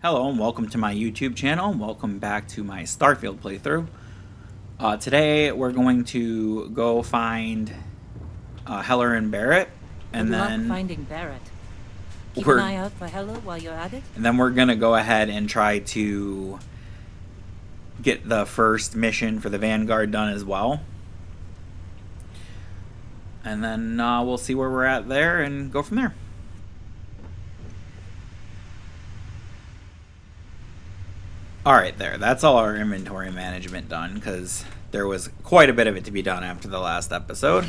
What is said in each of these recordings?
Hello and welcome to my YouTube channel. Welcome back to my Starfield playthrough. Today we're going to go find Heller and Barrett, and Good luck then finding Barrett. Keep an eye out for Heller while you're at it. And then we're gonna go ahead and try to get the first mission for the Vanguard done as well. And then we'll see where we're at there and go from there. Alright, that's all our inventory management done, because there was quite a bit of it to be done after the last episode.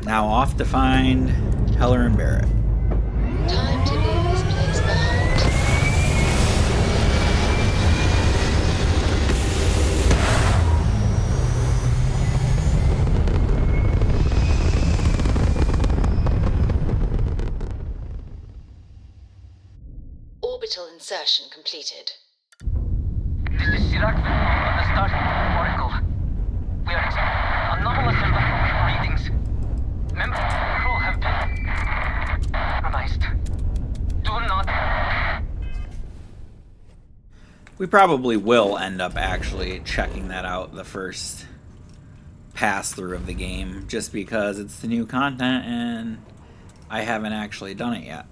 Now off to find Heller and Barrett. Time to leave this place behind. Orbital insertion completed. This is Sirach of the Starfield Oracle. We are anomalous in readings. Members of the crew have been compromised. Do not. We probably will end up actually checking that out the first pass through of the game, just because it's the new content and I haven't actually done it yet.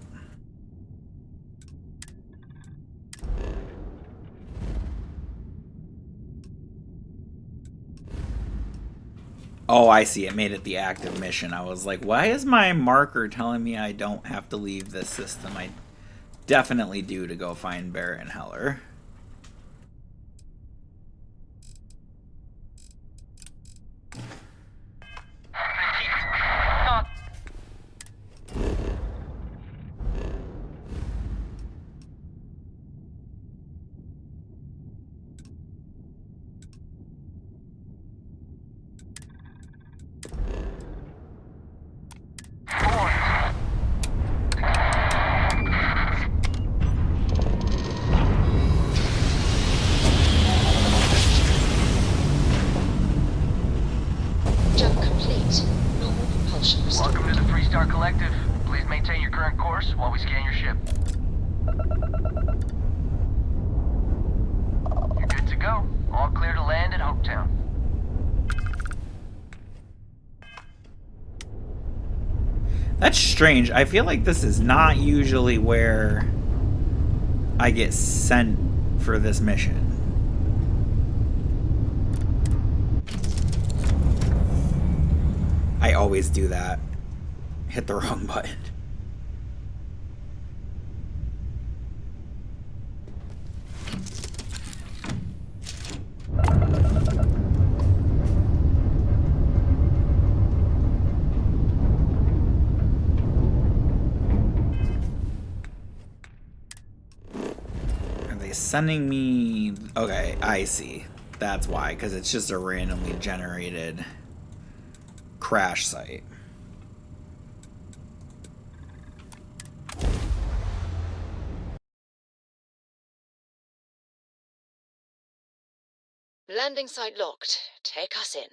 Oh, I see. It made it the active mission. I was like, why is my marker telling me I don't have to leave this system? I definitely do, to go find Barrett and Heller. Jump complete. Normal propulsion restored. Welcome to the Freestar Collective. Please maintain your current course while we scan your ship. You're good to go. All clear to land at Hopetown. That's strange. I feel like this is not usually where I get sent for this mission. I always do that. Hit the wrong button. Are they sending me... Okay, I see. That's why, because it's just a randomly generated crash site. Landing site locked. Take us in.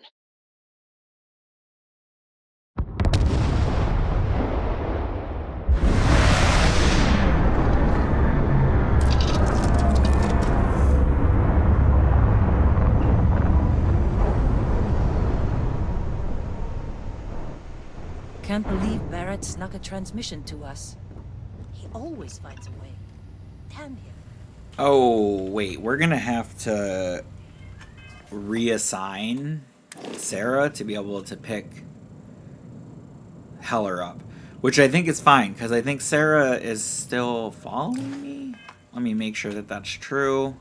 Can't believe Barrett snuck a transmission to us. He always finds a way. Damn him. Oh, wait. We're going to have to reassign Sarah to be able to pick Heller up. Which I think is fine, because I think Sarah is still following me. Let me make sure that that's true.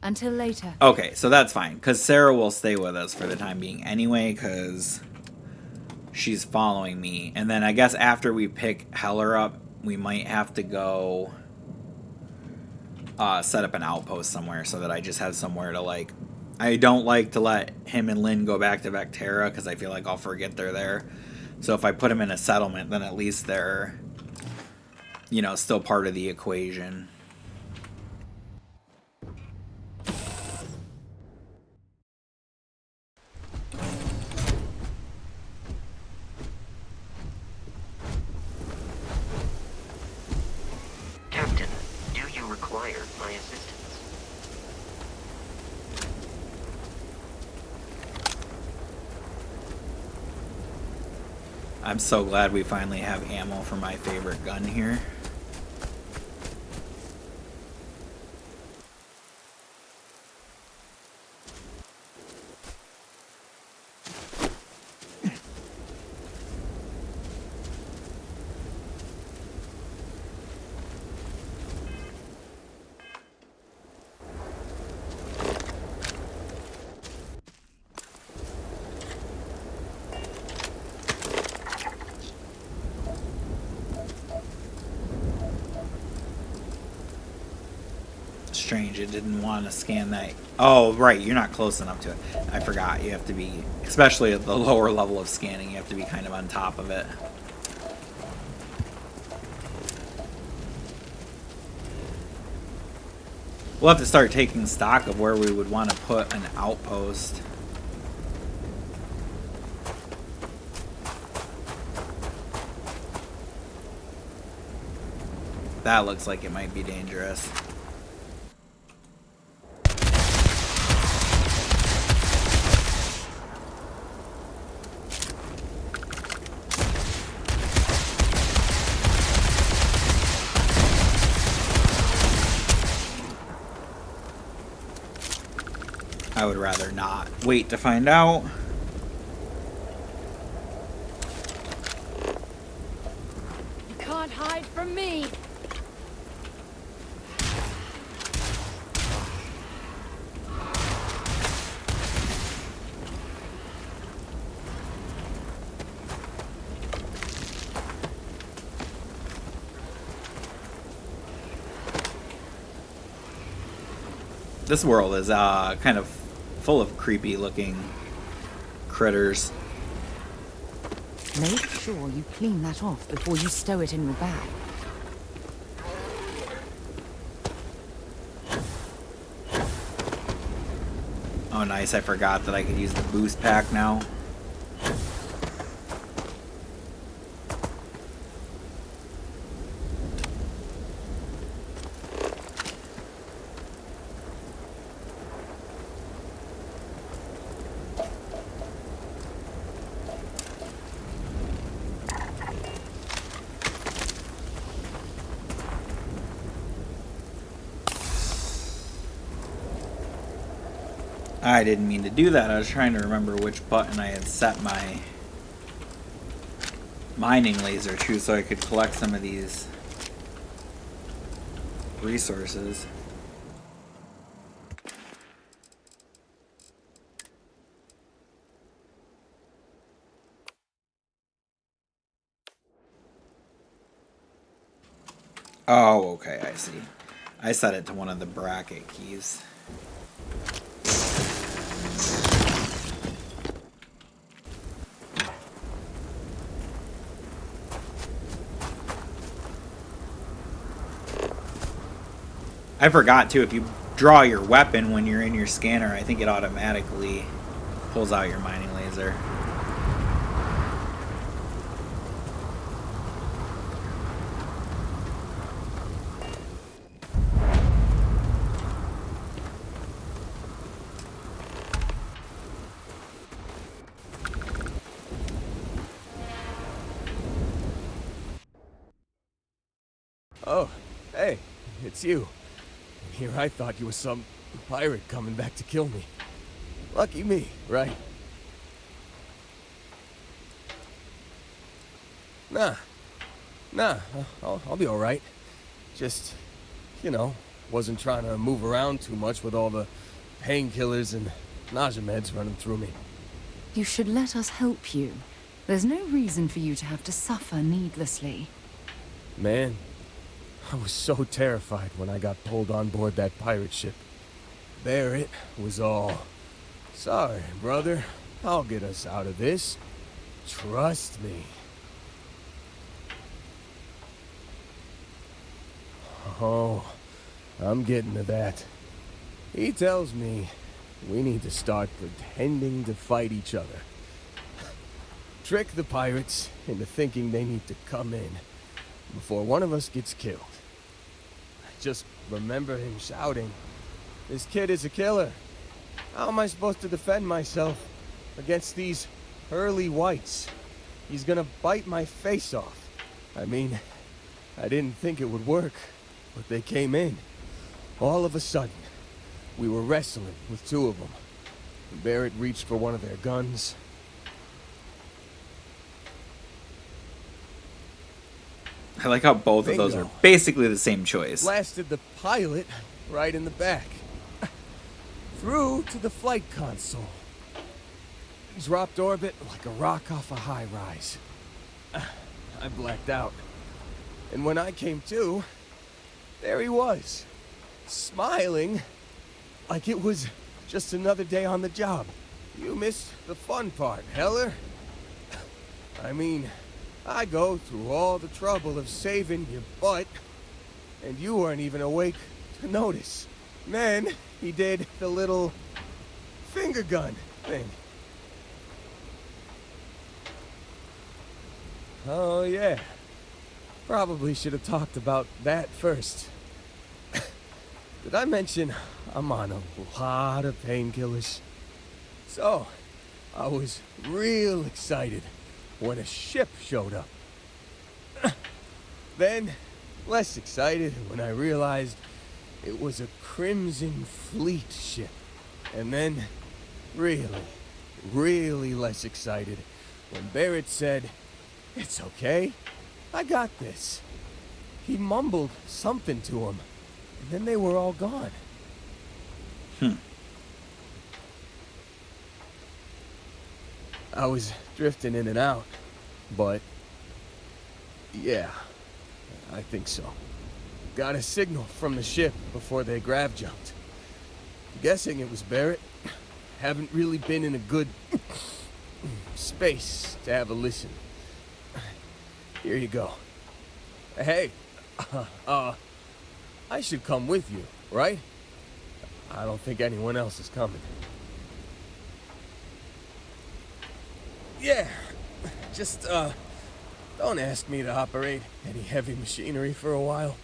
Until later. Okay, so that's fine, because Sarah will stay with us for the time being anyway, because she's following me. And then I guess after we pick Heller up, we might have to go set up an outpost somewhere so that I just have somewhere to, like... I don't like to let him and Lynn go back to Vectera, because I feel like I'll forget they're there. So if I put them in a settlement, then at least they're, you know, still part of the equation. my assistance. I'm so glad we finally have ammo for my favorite gun here. Strange, it didn't want to scan that. Oh, right, you're not close enough to it. I forgot, you have to be, especially at the lower level of scanning, you have to be kind of on top of it. We'll have to start taking stock of where we would want to put an outpost. That looks like it might be dangerous. I would rather not wait to find out. You can't hide from me. This world is kind of full of creepy looking critters. Make sure you clean that off before you stow it in your bag. Oh nice, I forgot that I could use the boost pack now. I didn't mean to do that. I was trying to remember which button I had set my mining laser to so I could collect some of these resources. Oh, okay, I see. I set it to one of the bracket keys. I forgot too, if you draw your weapon when you're in your scanner, I think it automatically pulls out your mining laser. Oh, hey, it's you. Here I thought you were some pirate coming back to kill me. Lucky me, right? Nah, I'll be alright. Just, you know, wasn't trying to move around too much with all the painkillers and nausea meds running through me. You should let us help you. There's no reason for you to have to suffer needlessly. Man, I was so terrified when I got pulled on board that pirate ship. Barrett was all, "Sorry, brother. I'll get us out of this. Trust me." Oh, I'm getting to that. He tells me we need to start pretending to fight each other. Trick the pirates into thinking they need to come in before one of us gets killed. Just remember him shouting, "This kid is a killer. How am I supposed to defend myself against these early whites? He's gonna bite my face off." I mean, I didn't think it would work, but they came in. All of a sudden, we were wrestling with two of them. Barrett reached for one of their guns. I like how both of those are basically the same choice. Blasted the pilot right in the back. Through to the flight console. Dropped orbit like a rock off a high rise. I blacked out. And when I came to, there he was, smiling like it was just another day on the job. You missed the fun part, Heller. I mean, I go through all the trouble of saving your butt, and you weren't even awake to notice. Then he did the little finger gun thing. Oh yeah, probably should have talked about that first. Did I mention I'm on a lot of painkillers? So, I was real excited when a ship showed up. Then, less excited when I realized it was a Crimson Fleet ship. And then, really less excited when Barrett said, "It's okay, I got this." He mumbled something to him, and then they were all gone. I was drifting in and out, but yeah, I think so. Got a signal from the ship before they grav jumped. Guessing it was Barrett. Haven't really been in a good space to have a listen. Here you go. Hey, I should come with you, right? I don't think anyone else is coming. Yeah, just, don't ask me to operate any heavy machinery for a while.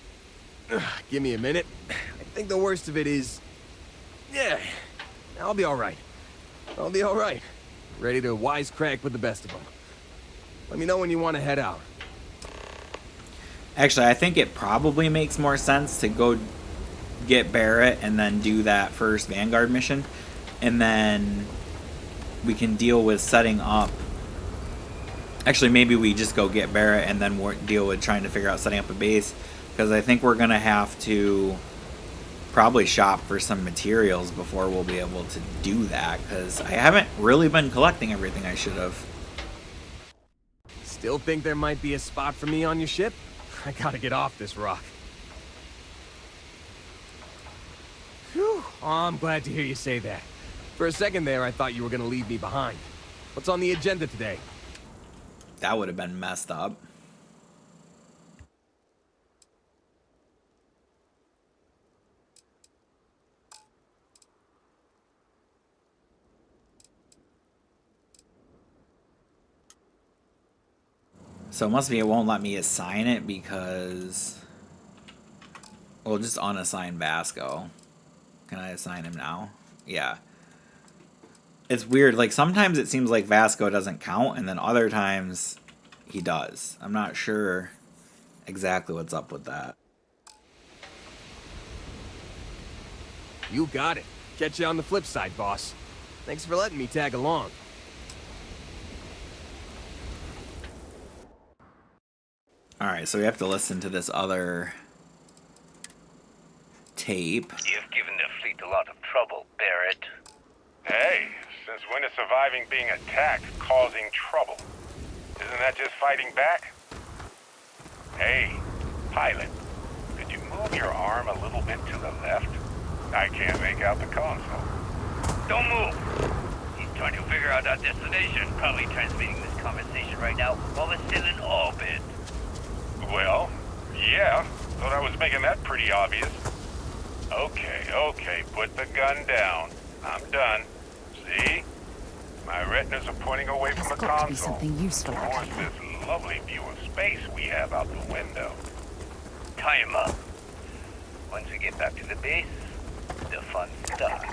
Give me a minute. I think the worst of it is... Yeah, I'll be alright. I'll be alright. Ready to wisecrack with the best of them. Let me know when you want to head out. Actually, I think it probably makes more sense to go get Barrett and then do that first Vanguard mission. And then we can deal with setting up... Actually, maybe we just go get Barrett and then deal with trying to figure out setting up a base. Because I think we're going to have to probably shop for some materials before we'll be able to do that. Because I haven't really been collecting everything I should have. Still think there might be a spot for me on your ship? I gotta get off this rock. Whew. Oh, I'm glad to hear you say that. For a second there, I thought you were gonna leave me behind. What's on the agenda today? That would have been messed up. So it must be it won't let me assign it because... Well, just unassign Vasco. Can I assign him now? Yeah. It's weird. Like, sometimes it seems like Vasco doesn't count, and then other times he does. I'm not sure exactly what's up with that. You got it. Catch you on the flip side, boss. Thanks for letting me tag along. Alright, so we have to listen to this other tape. You've given the fleet a lot of trouble, Barrett. Hey, since when is surviving being attacked causing trouble? Isn't that just fighting back? Hey, pilot, could you move your arm a little bit to the left? I can't make out the console. Don't move! He's trying to figure out our destination. Probably transmitting this conversation right now while we're still in orbit. Well, yeah, thought I was making that pretty obvious. Okay, put the gun down. I'm done. See? My retinas are pointing away from the got to be console. something useful out Towards here. this lovely view of space we have out the window. Tie him up. Once we get back to the base, the fun starts.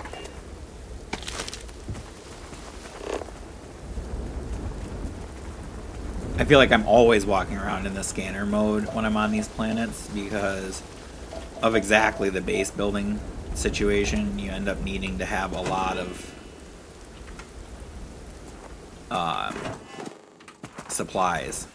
I feel like I'm always walking around in the scanner mode when I'm on these planets because of exactly the base building situation. You end up needing to have a lot of supplies.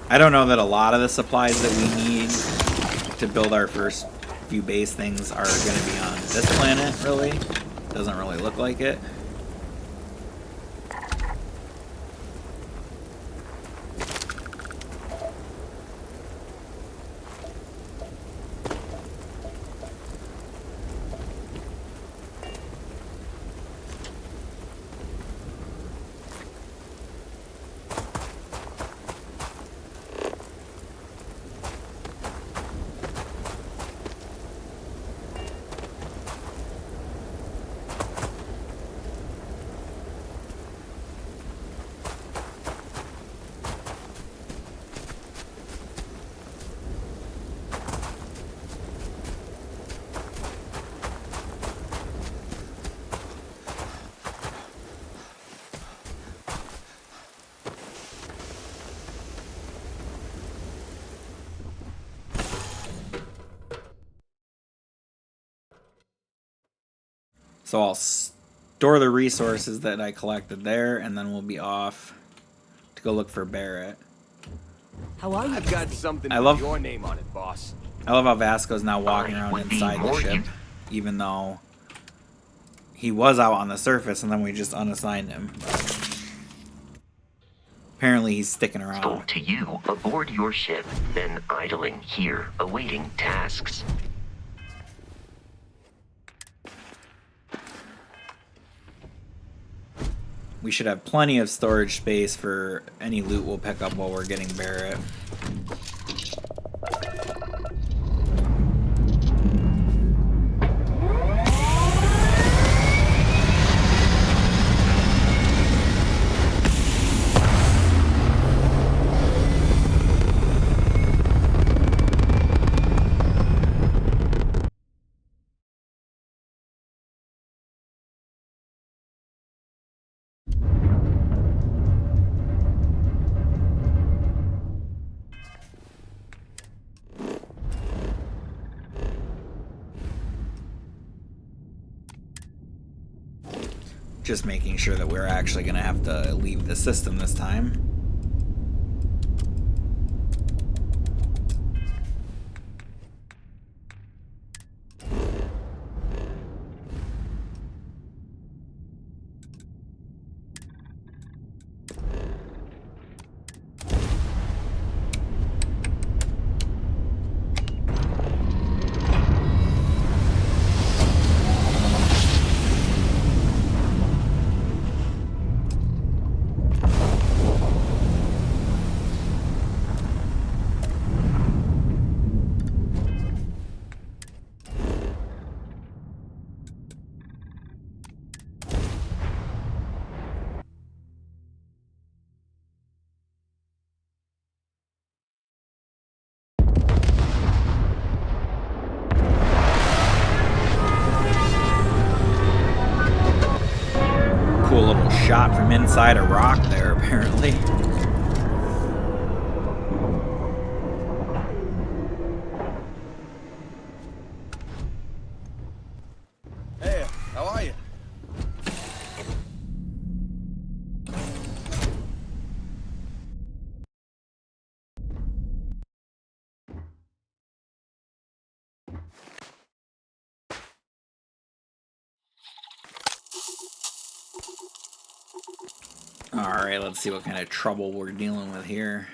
I don't know that a lot of the supplies that we need to build our first few base things are going to be on this planet, really. Doesn't really look like it. So I'll store the resources that I collected there, and then we'll be off to go look for Barrett. How are you? I've got something I with love- your name on it, boss. I love how Vasco's now walking around inside the ship, even though he was out on the surface, and then we just unassigned him. Apparently he's sticking around. So to you, aboard your ship, then idling here, awaiting tasks. We should have plenty of storage space for any loot we'll pick up while we're getting Barrett. Just making sure that we're actually going to have to leave the system this time. Cool little shot from inside a rock there, apparently. Hey, how are you? Alright, let's see what kind of trouble we're dealing with here.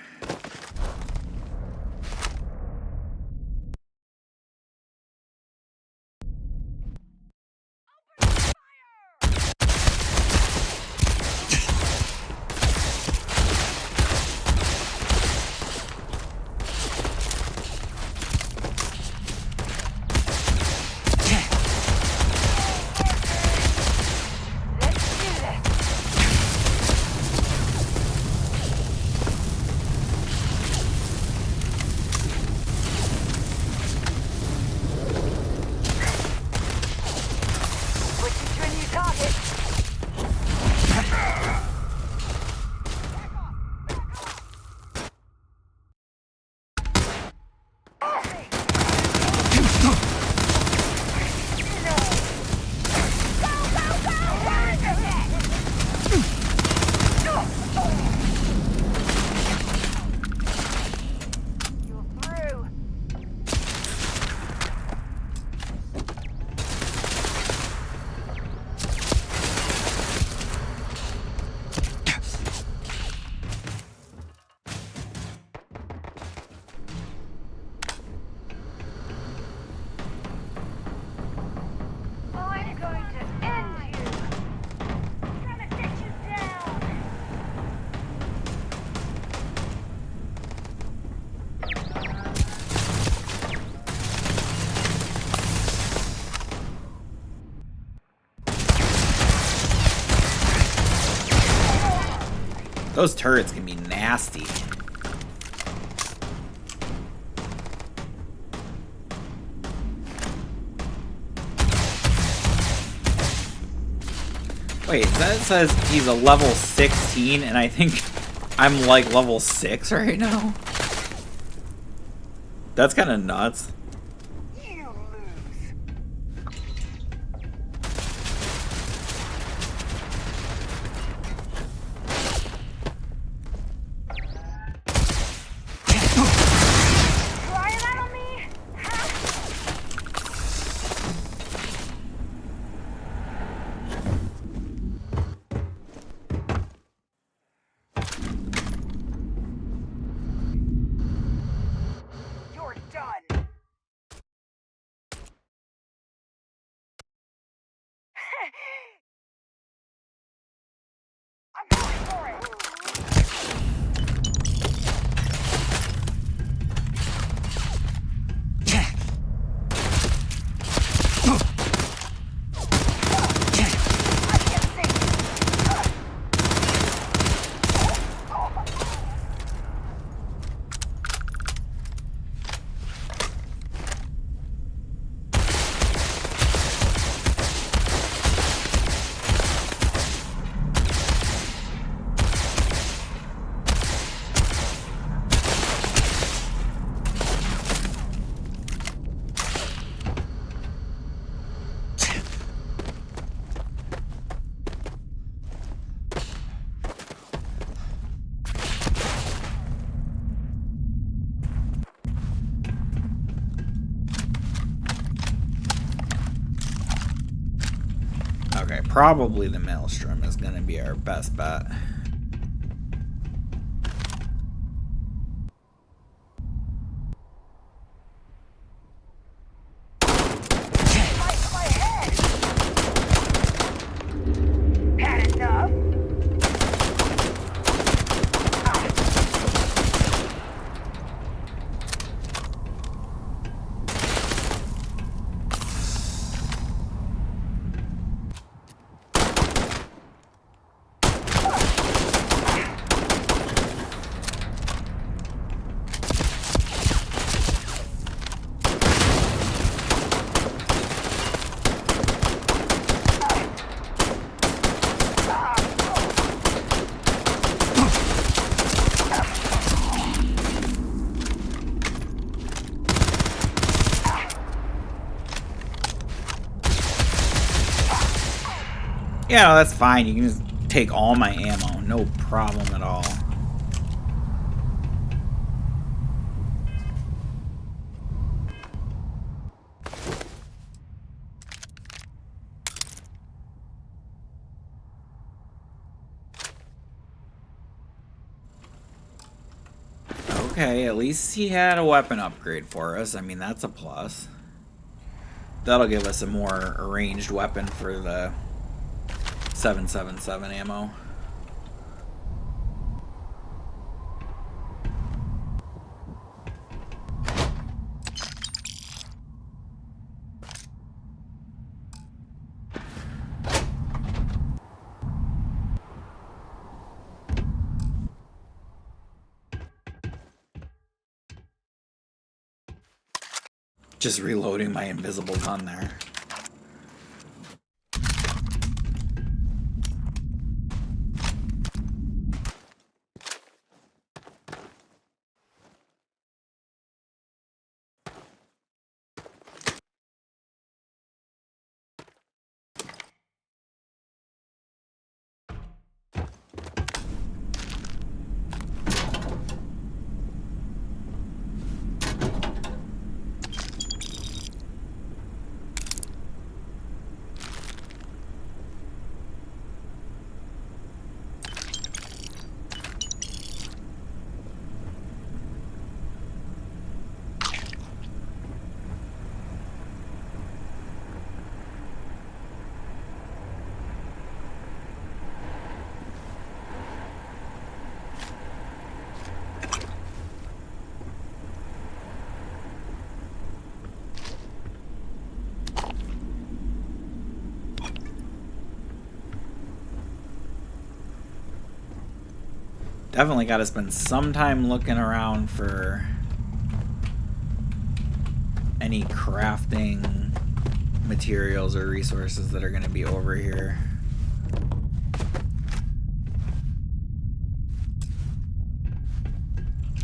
Those turrets can be nasty. Wait, that says he's a level 16, and I think I'm like level 6 right now? That's kind of nuts. Okay, probably the Maelstrom is going to be our best bet. Yeah, no, that's fine. You can just take all my ammo. No problem at all. Okay, at least he had a weapon upgrade for us. I mean, that's a plus. That'll give us a more ranged weapon for the 777 ammo. Just reloading my invisible gun there. Definitely got to spend some time looking around for any crafting materials or resources that are going to be over here.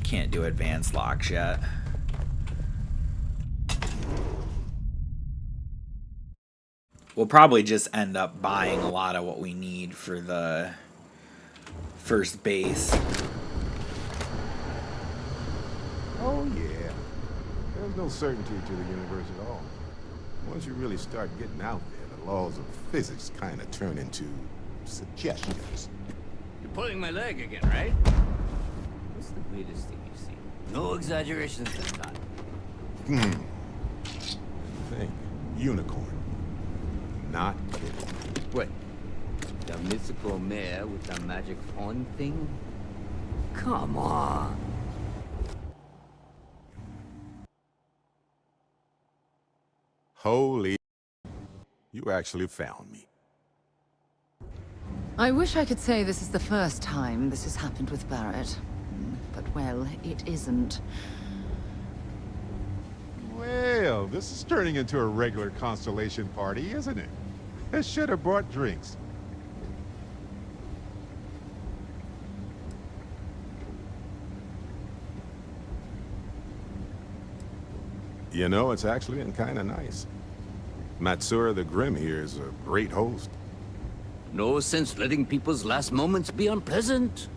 Can't do advanced locks yet. We'll probably just end up buying a lot of what we need for the first base. Oh, yeah. There's no certainty to the universe at all. Once you really start getting out there, the laws of physics kind of turn into suggestions. You're pulling my leg again, right? What's the weirdest thing you've seen? No exaggerations this time. Think. Unicorn. Not kidding. What? The mythical mare with the magic horn thing? Come on. Holy... You actually found me. I wish I could say this is the first time this has happened with Barrett. But, well, it isn't. Well, this is turning into a regular Constellation party, isn't it? I should have brought drinks. You know, it's actually been kind of nice. Matsura the Grim here is a great host. No sense letting people's last moments be unpleasant.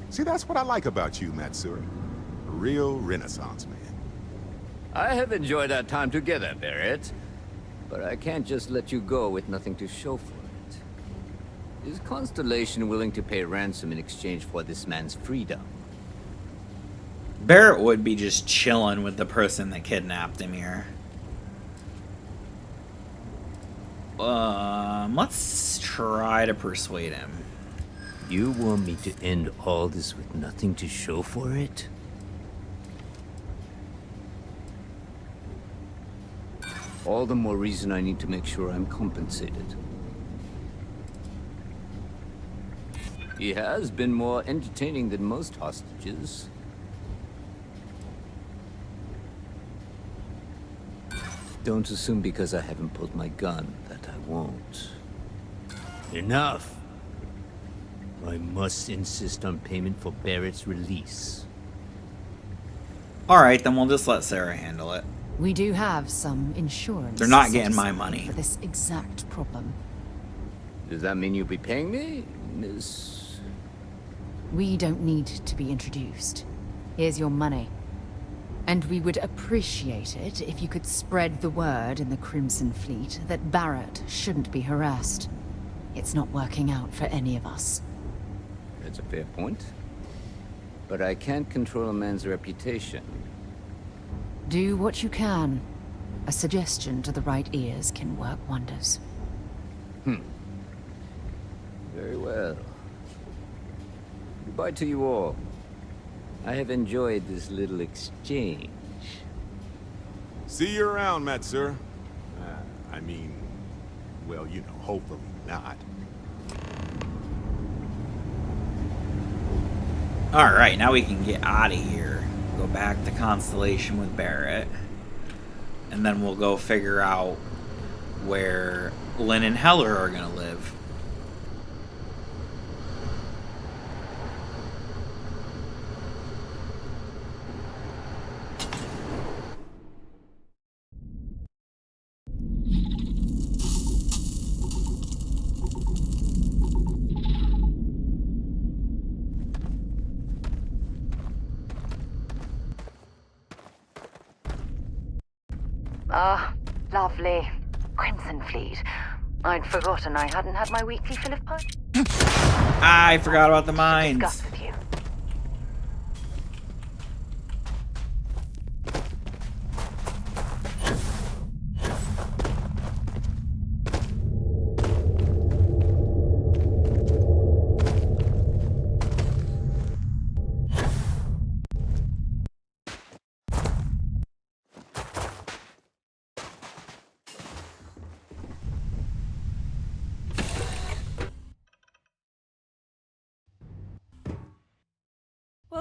See, that's what I like about you, Matsura. A real Renaissance man. I have enjoyed our time together, Barrett. But I can't just let you go with nothing to show for it. Is Constellation willing to pay ransom in exchange for this man's freedom? Barrett would be just chilling with the person that kidnapped him here. Let's try to persuade him. You want me to end all this with nothing to show for it? All the more reason I need to make sure I'm compensated. He has been more entertaining than most hostages. Don't assume because I haven't pulled my gun that I won't. Enough! I must insist on payment for Barrett's release. Alright, then we'll just let Sarah handle it. We do have some insurance. They're not set getting my aside money. for this exact problem. Does that mean you'll be paying me, Miss... We don't need to be introduced. Here's your money. And we would appreciate it if you could spread the word in the Crimson Fleet that Barrett shouldn't be harassed. It's not working out for any of us. That's a fair point. But I can't control a man's reputation. Do what you can. A suggestion to the right ears can work wonders. Very well. Goodbye to you all. I have enjoyed this little exchange. See you around, Matsura. I mean, well, you know, hopefully not. Alright, now we can get out of here. Go back to Constellation with Barrett. And then we'll go figure out where Lynn and Heller are going to live. Ah, lovely. Crimson Fleet. I'd forgotten I hadn't had my weekly fill of pie. I forgot about the mines. Discuss with you.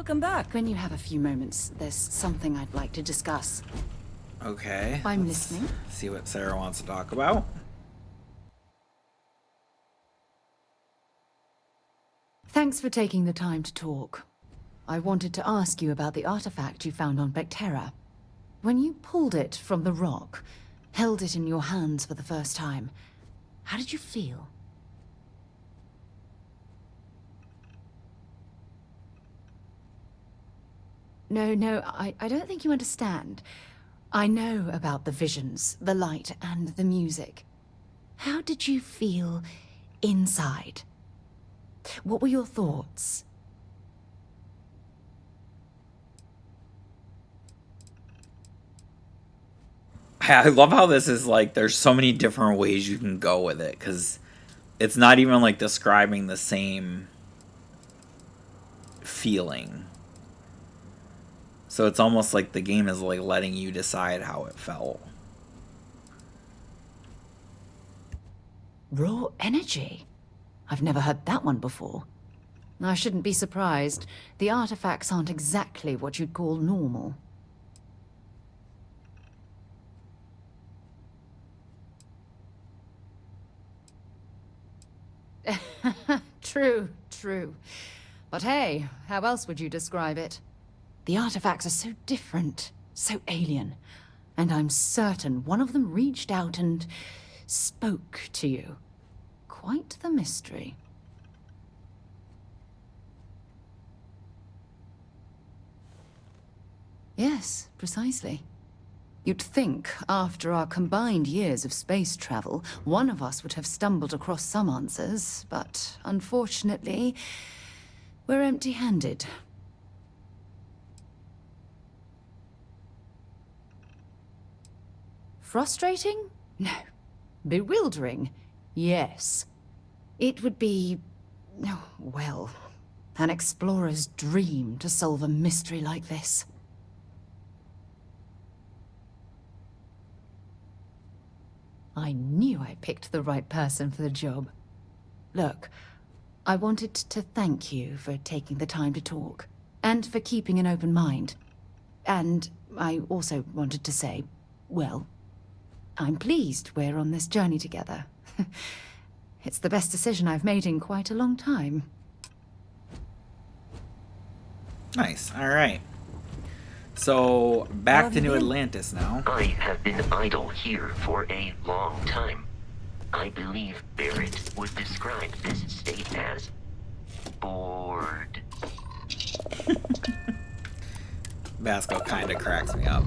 Welcome back. When you have a few moments, there's something I'd like to discuss. Okay. I'm let's listening. See what Sarah wants to talk about. Thanks for taking the time to talk. I wanted to ask you about the artifact you found on Vectera. When you pulled it from the rock, held it in your hands for the first time, how did you feel? No, I don't think you understand. I know about the visions, the light, and the music. How did you feel inside? What were your thoughts? I love how this is like, there's so many different ways you can go with it, because it's not even like describing the same feeling. So it's almost like the game is like letting you decide how it felt. Raw energy? I've never heard that one before. I shouldn't be surprised. The artifacts aren't exactly what you'd call normal. True. But hey, how else would you describe it? The artifacts are so different, so alien. And I'm certain one of them reached out and spoke to you. Quite the mystery. Yes, precisely. You'd think, after our combined years of space travel, one of us would have stumbled across some answers, but unfortunately, we're empty-handed. Frustrating? No. Bewildering? Yes. It would be, oh, well, an explorer's dream to solve a mystery like this. I knew I picked the right person for the job. Look, I wanted to thank you for taking the time to talk, and for keeping an open mind. And I also wanted to say, well, I'm pleased we're on this journey together. It's the best decision I've made in quite a long time. Nice. All right. So, back to New Atlantis now. I have been idle here for a long time. I believe Barrett would describe this state as bored. Vasco kind of cracks me up.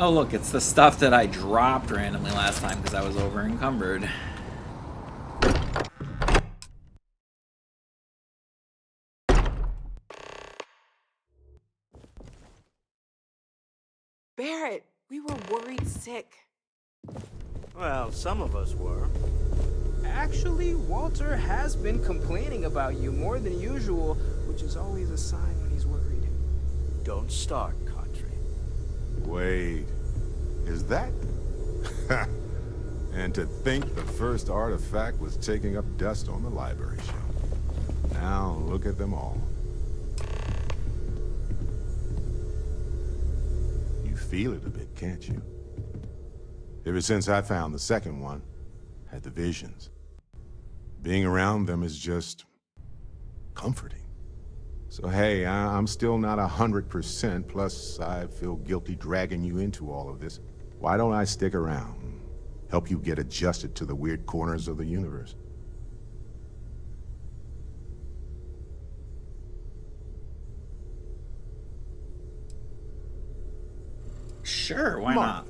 Oh look, it's the stuff that I dropped randomly last time because I was over encumbered. Barrett, we were worried sick. Well, some of us were. Actually, Walter has been complaining about you more than usual, which is always a sign when he's worried. Don't start, Country. Wait, is that? And to think the first artifact was taking up dust on the library shelf. Now look at them all. You feel it a bit, can't you? Ever since I found the second one, had the visions. Being around them is just comforting. So hey, I'm still not 100%, plus I feel guilty dragging you into all of this. Why don't I stick around? Help you get adjusted to the weird corners of the universe. Sure, why not?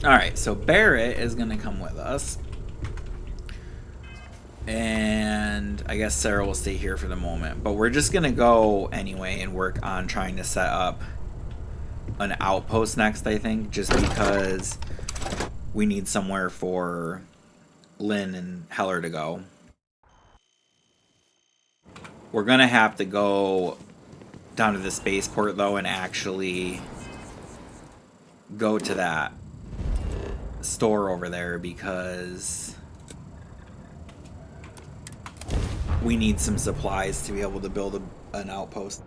Alright, so Barrett is going to come with us. And I guess Sarah will stay here for the moment. But we're just going to go anyway and work on trying to set up an outpost next, I think. Just because we need somewhere for Lynn and Heller to go. We're going to have to go down to the spaceport, though, and actually go to that store over there because we need some supplies to be able to build an outpost.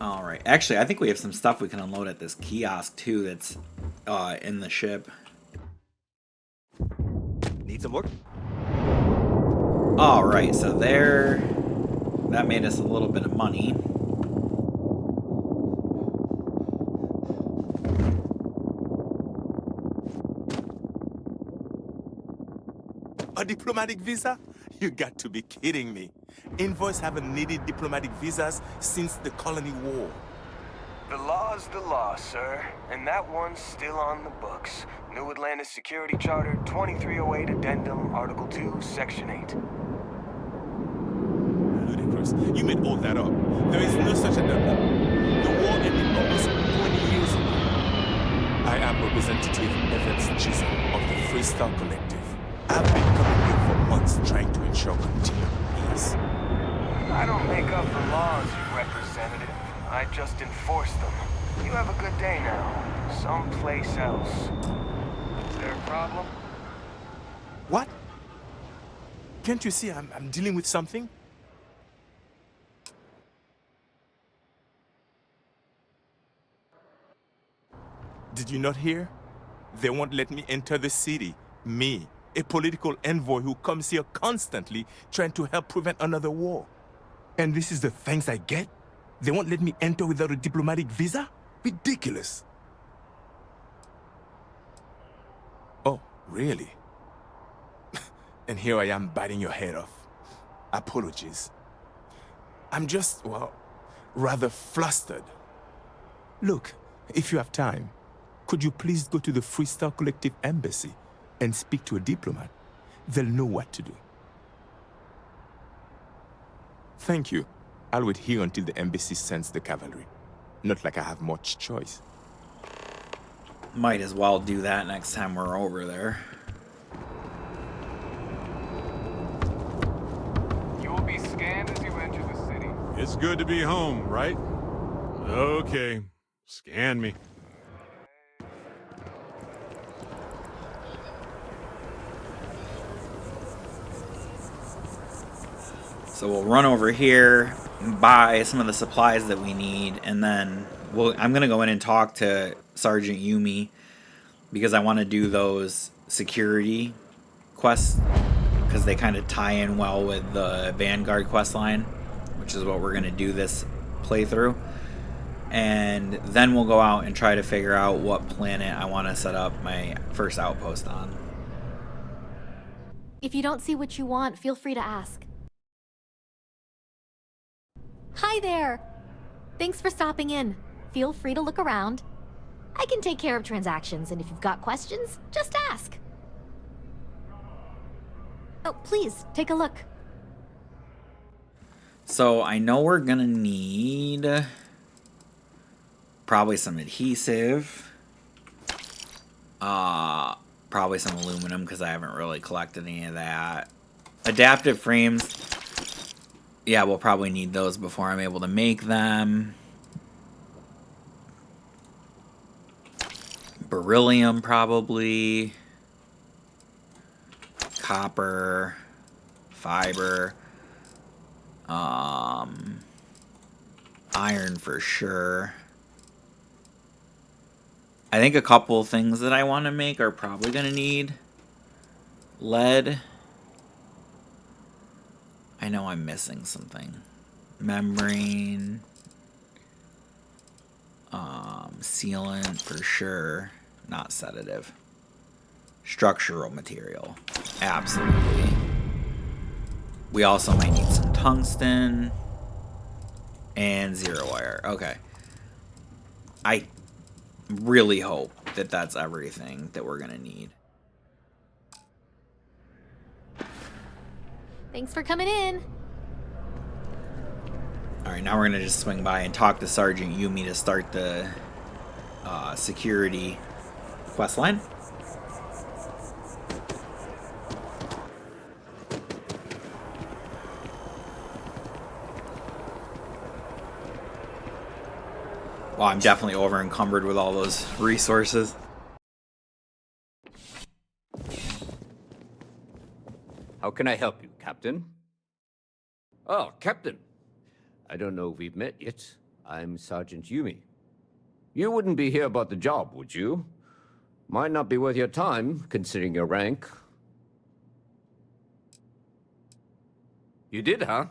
Alright, actually I think we have some stuff we can unload at this kiosk too that's in the ship. Need some work? Alright, so there, that made us a little bit of money. A diplomatic visa? You got to be kidding me. Envoys haven't needed diplomatic visas since the Colony War. The law's the law, sir, and that one's still on the books. New Atlantis Security Charter, 2308 Addendum, Article 2, Section 8. Ludicrous. You made all that up. There is no such addendum. The war ended almost 20 years ago. I am Representative Evans Chisholm of the Freestar Collective. I've been coming here for months trying to ensure continued peace. I don't make up the laws, Representative. I just enforce them. You have a good day now. Someplace else. Is there a problem? What? Can't you see I'm dealing with something? Did you not hear? They won't let me enter the city. Me, a political envoy who comes here constantly trying to help prevent another war. And this is the thanks I get? They won't let me enter without a diplomatic visa? Ridiculous. Oh, really? And here I am biting your head off. Apologies. I'm just, well, rather flustered. Look, if you have time, could you please go to the Freestar Collective Embassy and speak to a diplomat? They'll know what to do. Thank you. I'll wait here until the embassy sends the cavalry. Not like I have much choice. Might as well do that next time we're over there. You will be scanned as you enter the city. It's good to be home, right? Okay. Scan me. So we'll run over here and buy some of the supplies that we need, and then I'm going to go in and talk to Sergeant Yumi because I want to do those security quests because they kind of tie in well with the Vanguard quest line, which is what we're going to do this playthrough. And then we'll go out and try to figure out what planet I want to set up my first outpost on. If you don't see what you want, feel free to ask. Hi there! Thanks for stopping in. Feel free to look around. I can take care of transactions, and if you've got questions, just ask. Oh, please, take a look. So I know we're gonna need probably some adhesive. Probably some aluminum because I haven't really collected any of that. Adaptive frames. Yeah, we'll probably need those before I'm able to make them. Beryllium, probably. Copper. Fiber. Iron for sure. I think a couple things that I want to make are probably going to need lead. I know I'm missing something. Membrane. Sealant for sure. Not sedative. Structural material. Absolutely. We also might need some tungsten. And zero wire. Okay. I really hope that that's everything that we're going to need. Thanks for coming in. Alright, now we're going to just swing by and talk to Sergeant Yumi to start the security quest line. Well, I'm definitely over encumbered with all those resources. How can I help you, Captain? Oh, Captain. I don't know if we've met yet. I'm Sergeant Yumi. You wouldn't be here about the job, would you? Might not be worth your time, considering your rank. You did, huh?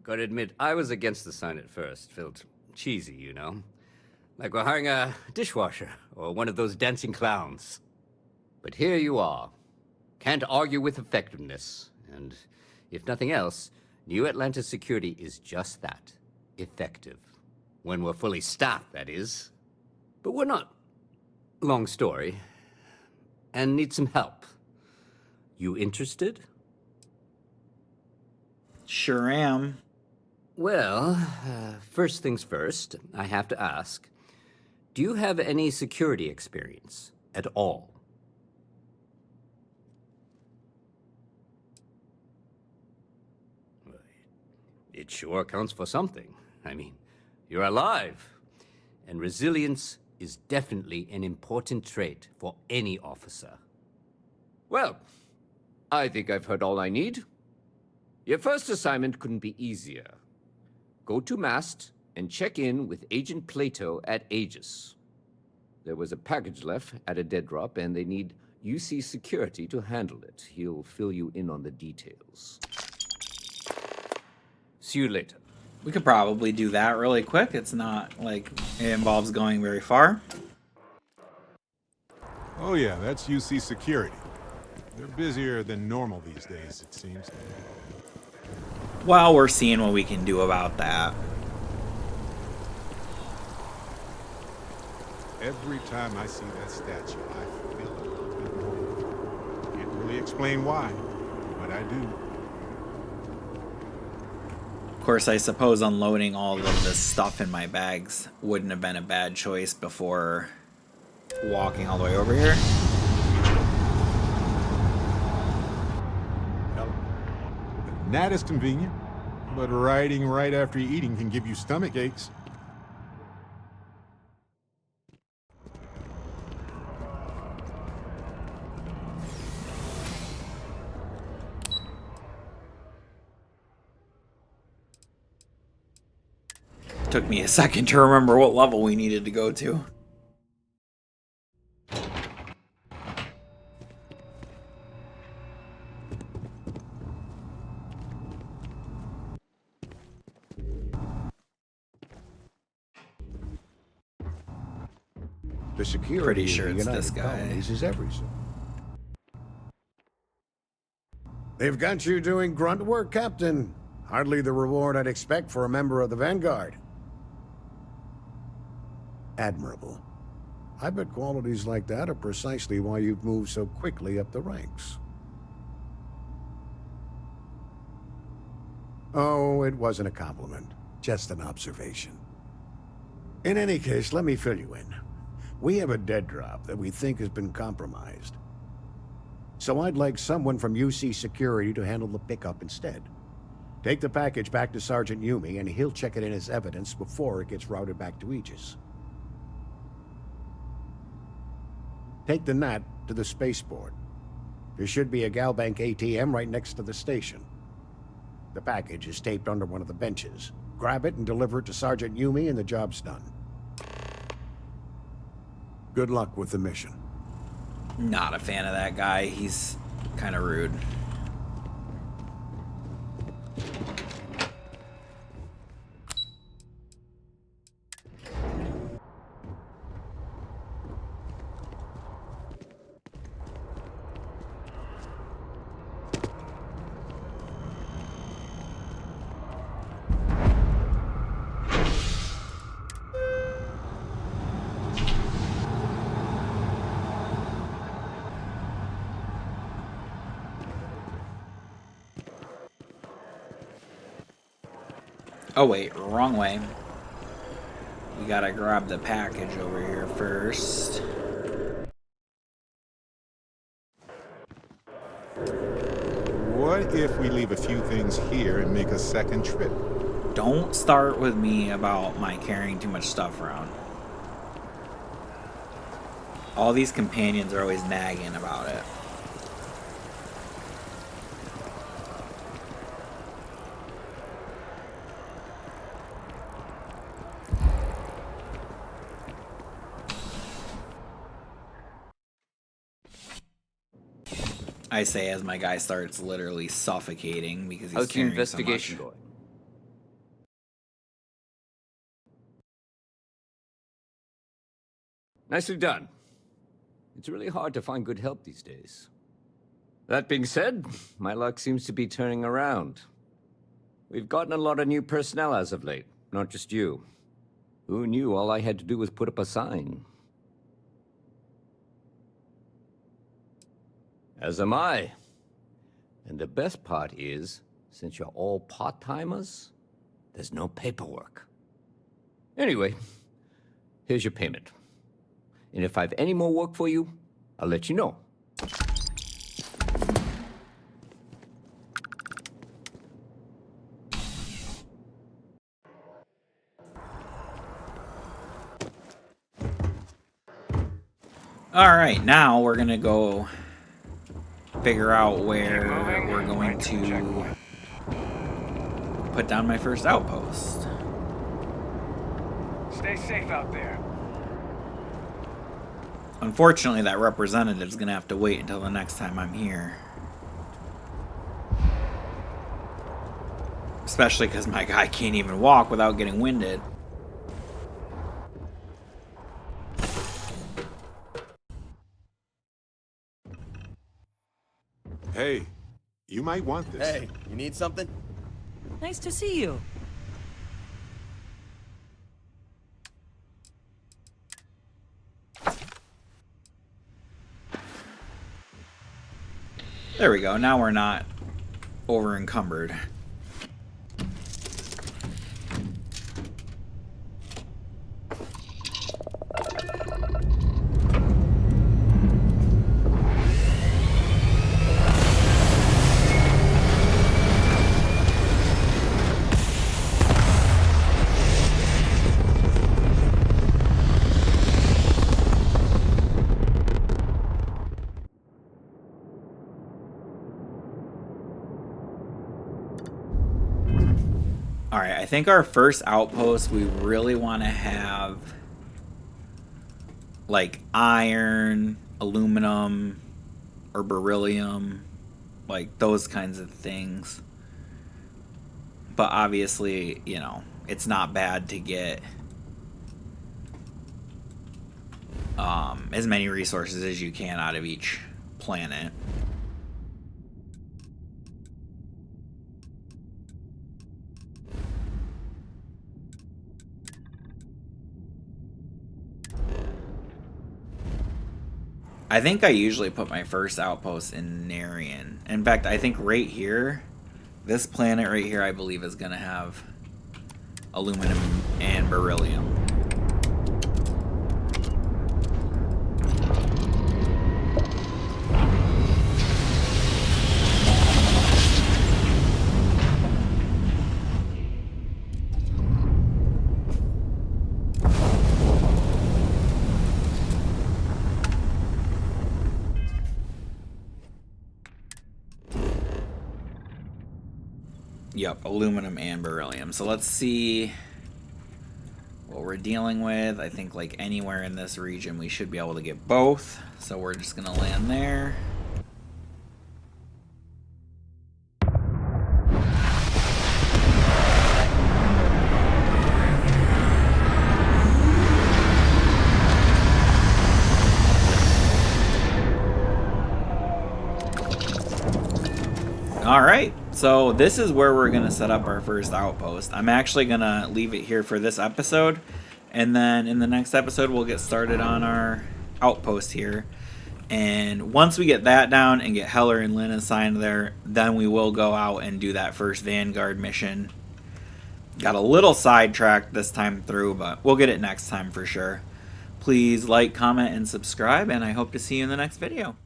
Gotta admit, I was against the sign at first. Felt cheesy, you know? Like we're hiring a dishwasher, or one of those dancing clowns. But here you are. Can't argue with effectiveness. And if nothing else, New Atlantis security is just that. Effective. When we're fully staffed, that is. But we're not. Long story. And need some help. You interested? Sure am. Well, first things first, I have to ask. Do you have any security experience at all? It sure counts for something. I mean, you're alive. And resilience is definitely an important trait for any officer. Well, I think I've heard all I need. Your first assignment couldn't be easier. Go to Mast and check in with Agent Plato at Aegis. There was a package left at a dead drop, and they need UC security to handle it. He'll fill you in on the details. See you later. We could probably do that really quick. It's not like it involves going very far. Oh yeah, that's UC security. They're busier than normal these days, it seems. Well, we're seeing what we can do about that. Every time I see that statue, I feel a little bit more. Can't really explain why, but I do. Of course, I suppose unloading all of this stuff in my bags wouldn't have been a bad choice before walking all the way over here. Well, that is convenient, but riding right after eating can give you stomach aches. Took me a second to remember what level we needed to go to. The security Pretty sure of the it's United this guy. Colonies is everything. They've got you doing grunt work, Captain. Hardly the reward I'd expect for a member of the Vanguard. Admirable. I bet qualities like that are precisely why you've moved so quickly up the ranks. Oh, it wasn't a compliment. Just an observation. In any case, let me fill you in. We have a dead drop that we think has been compromised. So I'd like someone from UC Security to handle the pickup instead. Take the package back to Sergeant Yumi, and he'll check it in as evidence before it gets routed back to Aegis. Take the Nat to the spaceport. There should be a Galbank ATM right next to the station. The package is taped under one of the benches. Grab it and deliver it to Sergeant Yumi and the job's done. Good luck with the mission. Not a fan of that guy. He's kind of rude. Oh wait, wrong way. We gotta grab the package over here first. What if we leave a few things here and make a second trip? Don't start with me about my carrying too much stuff around. All these companions are always nagging about it. I say as my guy starts literally suffocating because he's How's the carrying investigation so much. going? Nicely done. It's really hard to find good help these days. That being said, my luck seems to be turning around. We've gotten a lot of new personnel as of late, not just you. Who knew all I had to do was put up a sign? As am I. And the best part is, since you're all part-timers, there's no paperwork. Anyway, here's your payment. And if I have any more work for you, I'll let you know. Alright, now we're gonna go figure out where we're going to put down my first outpost. Stay safe out there. Unfortunately, that representative's gonna have to wait until the next time I'm here. Especially because my guy can't even walk without getting winded. Hey, you might want this. Hey, you need something? Nice to see you. There we go. Now we're not over encumbered. Alright, I think our first outpost, we really want to have like iron, aluminum, or beryllium, like those kinds of things. But obviously, you know, it's not bad to get as many resources as you can out of each planet. I think I usually put my first outpost in Narian. In fact, I think right here, this planet right here, I believe is going to have aluminum and beryllium. Yep, aluminum and beryllium. So let's see what we're dealing with. I think like anywhere in this region we should be able to get both. So we're just gonna land there. Alright, so this is where we're going to set up our first outpost. I'm actually going to leave it here for this episode, and then in the next episode we'll get started on our outpost here. And once we get that down and get Heller and Lynn assigned there, then we will go out and do that first Vanguard mission. Got a little sidetracked this time through, but we'll get it next time for sure. Please like, comment, and subscribe, and I hope to see you in the next video.